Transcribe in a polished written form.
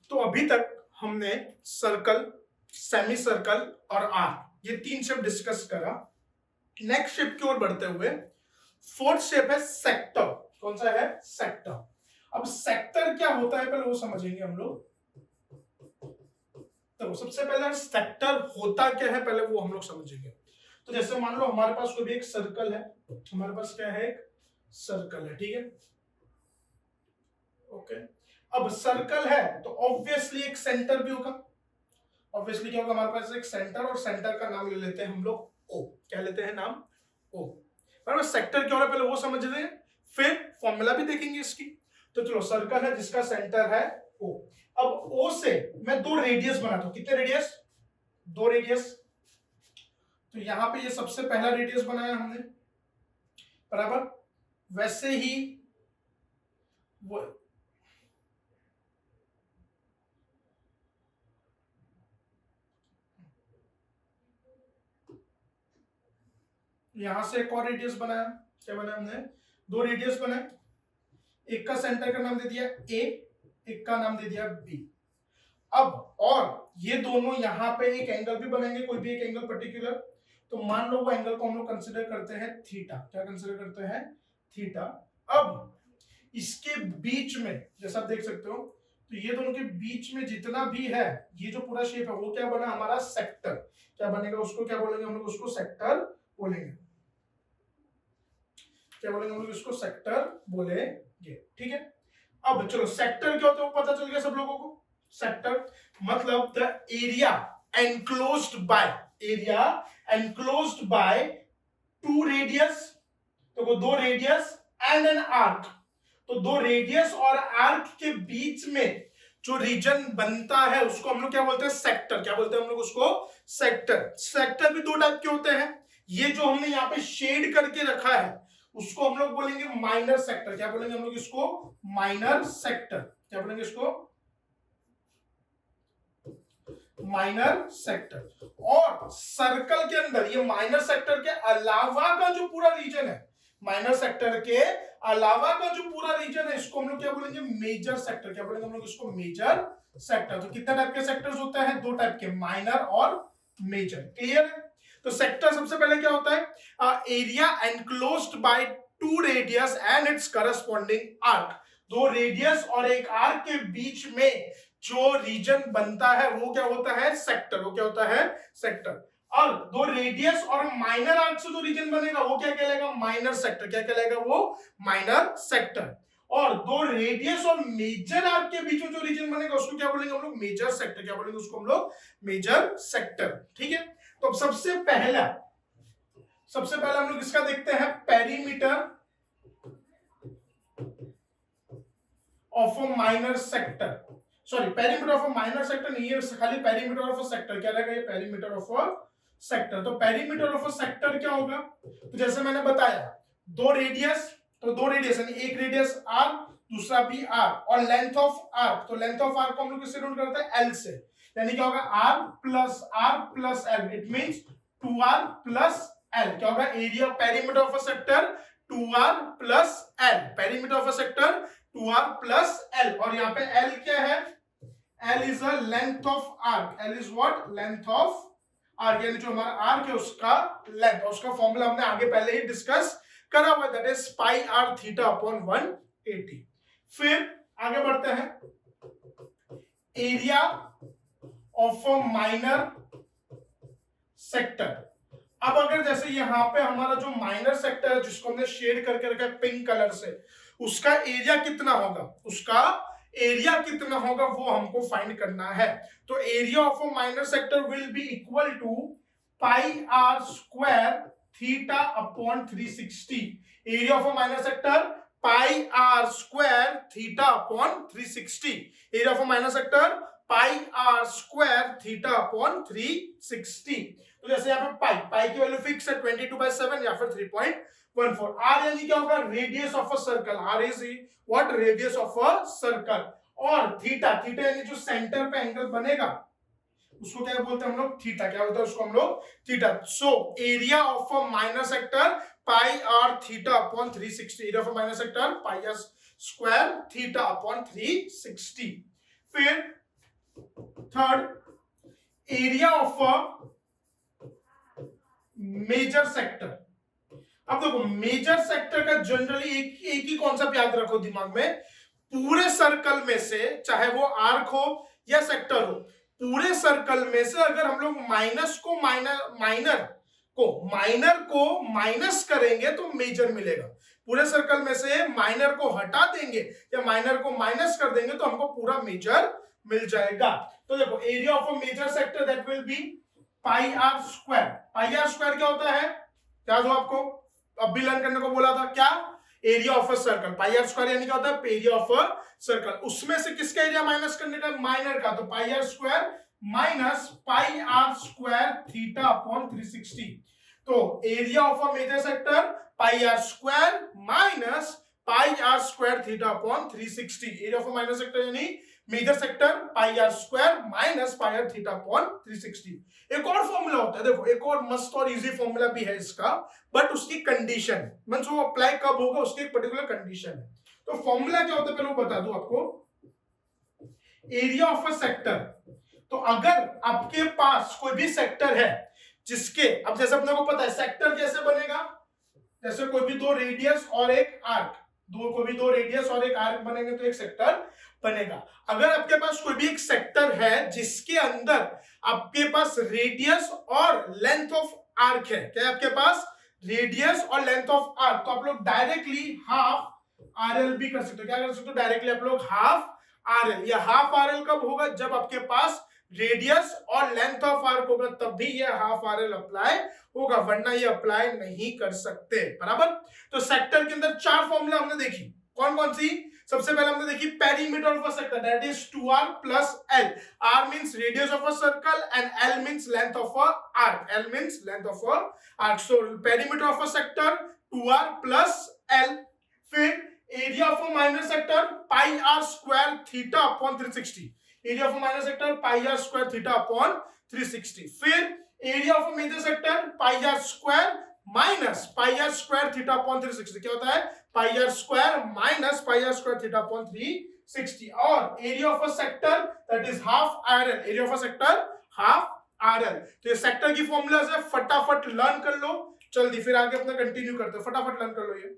तो अभी तक हमने सर्कल, सेमी सर्कल और आर्क, ये 3 शेप डिस्कस करा। नेक्स्ट शेप की ओर बढ़ते हुए फोर्थ शेप है सेक्टर। कौन सा है? सेक्टर। अब सेक्टर क्या होता है पहले वो समझेंगे हम लोग। तो सबसे पहले सेक्टर होता क्या है पहले वो हम लोग समझेंगे। तो जैसे मान लो हमारे पास कोई भी एक सर्कल है, हमारे पास क्या है? एक सर्कल है, ठीक है, ओके। अब सर्कल है तो ऑब्वियसली एक सेंटर भी होगा। ऑब्वियसली क्या होगा? हमारे पास एक सेंटर, और सेंटर का नाम ले लेते हैं हम लोग ओ। क्या लेते हैं नाम? ओ। बराबर। सेक्टर क्या हो रहा है पहले वो समझ रहे हैं, फिर फॉर्मूला भी देखेंगे इसकी। तो चलो, सर्कल है जिसका सेंटर है ओ। अब ओ से मैं 2 रेडियस बनाता हूं। कितने रेडियस? 2 रेडियस। तो यहां पे ये सबसे पहला रेडियस बनाया हमने, बराबर। वैसे ही वो यहां से एक और रेडियस बनाया। क्या बनाया हमने? 2 रेडियस बनाए। एक का सेंटर का नाम दे दिया ए, एक का नाम दे दिया बी। अब और ये दोनों यहां पे एक एंगल भी बनाएंगे, कोई भी एक एंगल पर्टिकुलर। तो मान लो वो एंगल को हम लोग कंसीडर करते हैं थीटा। क्या कंसीडर करते हैं? थीटा। अब इसके बीच में जैसा आप देख सकते हो, तो ये दोनों के बीच में जितना भी है, ये जो पूरा शेप है वो क्या बना? हमारा सेक्टर। क्या बनेगा? उसको क्या बोलेंगे हम लोग? उसको सेक्टर बोलेंगे। क्या बोलेंगे हम लोग? इसको सेक्टर बोलेंगे, ठीक है। अब चलो, सेक्टर क्या होता है वो पता चल गया सब लोगों को। सेक्टर मतलब the area enclosed bye, area enclosed bye 2 radius. तो वो 2 रेडियस एंड एन आर्क। तो 2 रेडियस और आर्क के बीच में जो रीजन बनता है उसको हम लोग क्या बोलते हैं? सेक्टर। क्या बोलते हैं हम लोग उसको? सेक्टर। सेक्टर भी 2 टाइप के होते हैं। ये जो हमने यहाँ पे शेड करके रखा है उसको हम लोग बोलेंगे माइनर सेक्टर। क्या बोलेंगे हम लोग इसको? Minor sector. क्या बोलेंगे इसको? Minor sector. और सर्कल के अंदर ये माइनर सेक्टर के अलावा का जो पूरा रीजन है, माइनर सेक्टर के अलावा का जो पूरा रीजन है, इसको हम लोग क्या बोलेंगे? Major sector. क्या बोलेंगे हम लोग इसको? Major sector. तो कितने टाइप के सेक्टर्स होते हैं? 2 टाइप के, माइनर और मेजर। क्लियर है? तो सेक्टर सबसे पहले क्या होता है? Area enclosed bye 2 radius and it's corresponding arc. 2 radius और एक आर्क के बीच में जो रीजन बनता है वो क्या होता है? सेक्टर। वो क्या होता है? सेक्टर। और 2 रेडियस और माइनर आर्क से जो रीजन बनेगा वो क्या कहलाएगा? Minor sector. क्या कहलाएगा वो? Minor sector. और 2 रेडियस और मेजर आर्क के बीच में जो रीजन बनेगा उसको क्या बोलेंगे हम लोग? Major sector. क्या बोलेंगे उसको हम लोग? मेजर सेक्टर, ठीक है। तो अब सबसे पहला हम लोग इसका देखते हैं, perimeter of a minor sector. Sorry, perimeter of a minor sector नहीं है, खाली पेरीमीटर ऑफ अ सेक्टर। क्या रहेगा ये? Perimeter of a sector. तो पेरीमीटर ऑफ अ सेक्टर क्या होगा? तो जैसे मैंने बताया, 2 रेडियस, तो 2 रेडियस यानी एक रेडियस आर, दूसरा भी आर, और लेंथ ऑफ आर्क। तो लेंथ ऑफ आर्क को हम लोग किससे नोट करते हैं? एल से। यानी क्या होगा? R plus L. It means 2r plus L. क्या होगा? Area perimeter of a sector 2r plus L. Perimeter of a sector 2r plus L. और यहाँ पे एल क्या है? L is a length of arc. L is what? Length of arc, यानी जो हमारा आर्क है उसका लेंथ। और उसका फॉर्मूला हमने आगे पहले ही डिस्कस करा हुआ है, that is pi r theta upon 180। फिर आगे बढ़ते हैं, area of a minor sector. अब अगर जैसे यहां पे हमारा जो माइनर सेक्टर है जिसको हमने शेड करके रखा है पिंक कलर से, उसका एरिया कितना होगा? उसका एरिया कितना होगा वो हमको फाइंड करना है। तो area of a minor sector will be equal to pi r square theta upon 360। Area of a minor sector pi r square theta upon 360। Area of a minor sector pi r square theta upon 360। तो जैसे यहाँ पे पाई की value fix है 22/7 या फिर 3.14। Are यानी क्या होगा? Radius of a circle. R is what? Radius of a circle. और थीटा यानी जो सेंटर पे एंगल बनेगा उसको क्या बोलते हैं हम लोग? थीटा। क्या बोलते हैं उसको हम लोग? Theta. So area of a minor sector pi r theta upon 360। Area of a minor sector pi r square theta upon 360। फिर third, area of a major sector. अब देखो मेजर सेक्टर का जनरली एक ही कॉन्सेप्ट याद रखो दिमाग में, पूरे सर्कल में से, चाहे वो आर्क हो या सेक्टर हो, पूरे सर्कल में से अगर हम लोग माइनर को माइनस करेंगे तो मेजर मिलेगा। पूरे सर्कल में से माइनर को हटा देंगे या माइनर को माइनस कर देंगे तो हमको पूरा मेजर मिल जाएगा। तो देखो area of a major sector that will be pi r square. Pi r square क्या होता है, याद हो आपको, अब भी लर्न करने को बोला था, क्या, area of a circle. Pi r square यानी क्या होता है, एरिया ऑफ अ सर्कल। उसमें से किसका एरिया माइनस करने का, माइनर का, तो pi r square minus pi r square theta upon 360। तो area of a major sector pi r square minus pi r square theta upon 360। Area of a minor sector यानी major sector pi r square minus pi r theta upon 360। एक और formula होता है, देखो एक और मस्त और इजी फॉर्मूला भी है इसका, बट उसकी कंडीशन मींस वो अप्लाई कब होगा उसकी एक पर्टिकुलर कंडीशन है। तो फॉर्मूला क्या होता है पहले वो बता दूं आपको। एरिया ऑफ अ सेक्टर, तो अगर आपके पास कोई भी सेक्टर है जिसके, अब जैसे अपने को पता है सेक्टर कैसे बनेगा, जैसे कोई भी दो रेडियस और एक आर्क, कोई भी दो रेडियस और एक आर्क बनेंगे तो एक सेक्टर बनेगा। अगर आपके पास कोई भी एक सेक्टर है जिसके अंदर आपके पास रेडियस और लेंथ ऑफ आर्क है, क्या है आपके पास, रेडियस और लेंथ ऑफ आर्क, तो आप लोग डायरेक्टली हाफ आरएल भी कर सकते हो। क्या कर सकते हो, डायरेक्टली आप लोग हाफ आरएल। या हाफ आरएल कब होगा, जब आपके पास रेडियस और लेंथ ऑफ आर्क होगा तब भी ये हाफ आरएल अप्लाई होगा, वरना ये अप्लाई नहीं कर सकते, बराबर। तो सेक्टर के अंदर चार फॉर्मूला हमने देखी, कौन कौन सी, सबसे पहले हमने देखी perimeter of a sector that is 2r plus l। r means radius of a circle and l means length of a arc, l means length of a arc। so perimeter of a sector 2r plus l। फिर area of a minor sector pi r square theta upon 360। area of a minor sector pi r square theta upon 360। फिर area of a major sector pi r square minus pi r square theta upon 360। क्या होता है, pi r square minus pi r square theta upon 360। और area of a sector that is half rl, area of a sector half rl. तो ये sector की formulas है, फटाफट learn कर लो जल्दी, फिर आगे अपना कंटिन्यू करते हैं, फटाफट लर्न कर लो ये।